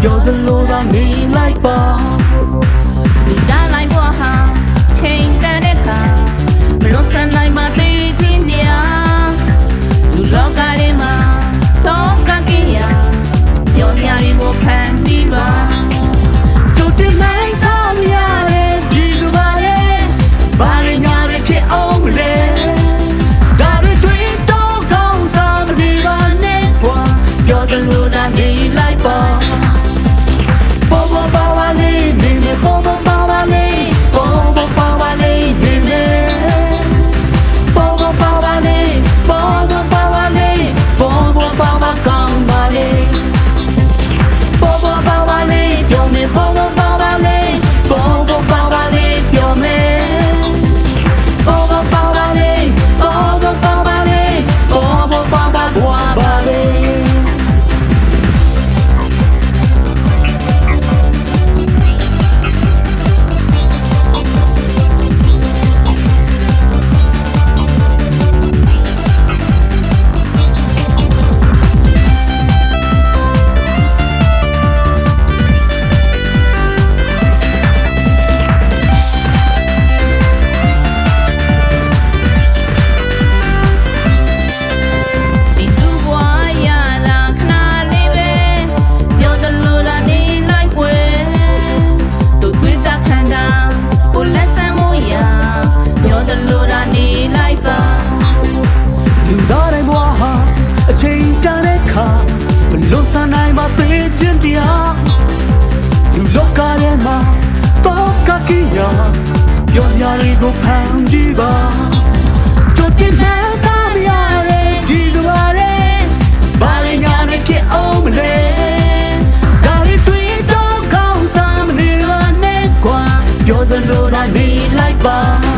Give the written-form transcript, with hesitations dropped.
ပြောသလိုသာနေလိုက်ပါလူတိုင်းလိုက်ဘွားဟာချိန်တန်တဲ့ခါမလို့ဆန်လိုက်မှသိချင်းတရားလူလောကထဲမှာတော့ကကင်းရပြောစရာတွေကိုဖန်တီးပါကြိုတင်နိုင်ဆောင်ရတဲ့ဒီလိုပါလေဘာရညာရဖြစ်အောင်လေဒါတွေတွေ့တော့ကောင်းစားမနေပါနဲ့ကွာပြောသလိုသာနေလိုက်ပါပေါ်ပေါ်ပါပါလေးနေနေပေါ်ပေါ်ပါပါလေးပေါ်ပေါ်ပါပါလေးနေနေပေါ်ပေါ်ပါပါလေးပေါ်ပေါ်ပါပါလေးပေါ်ပေါ်ပါပါကောင်းပါလေးပေါ်ပေါ်ပါပါလေးပြောနေပေါ်ပေါ်ပါပါလေးပေါ်ပေါ်ပါပါလေးပြောနေပေါ်ပေါ်ပါပါလေးပေါ်ပေါ်ပါပါလေးပေါ်ပေါ်ပါပါဘွားပါလေးလို့ဆန်နိုင်မှာသိချင်းတရားလူလောကထဲမှာတော့ကကီယာပြောစရာတွေကိုဖန်တီးပါကြိုတင်နှမ်းစားမရတဲ့ဒီလိုပါလေဘာရညာနဲ့ဖြစ်အောင်မလဲဒါတွေတွေ့တော့ကောင်းစားမနေပါနဲ့ကွာပြောသလိုသာနေလိုက်ပါ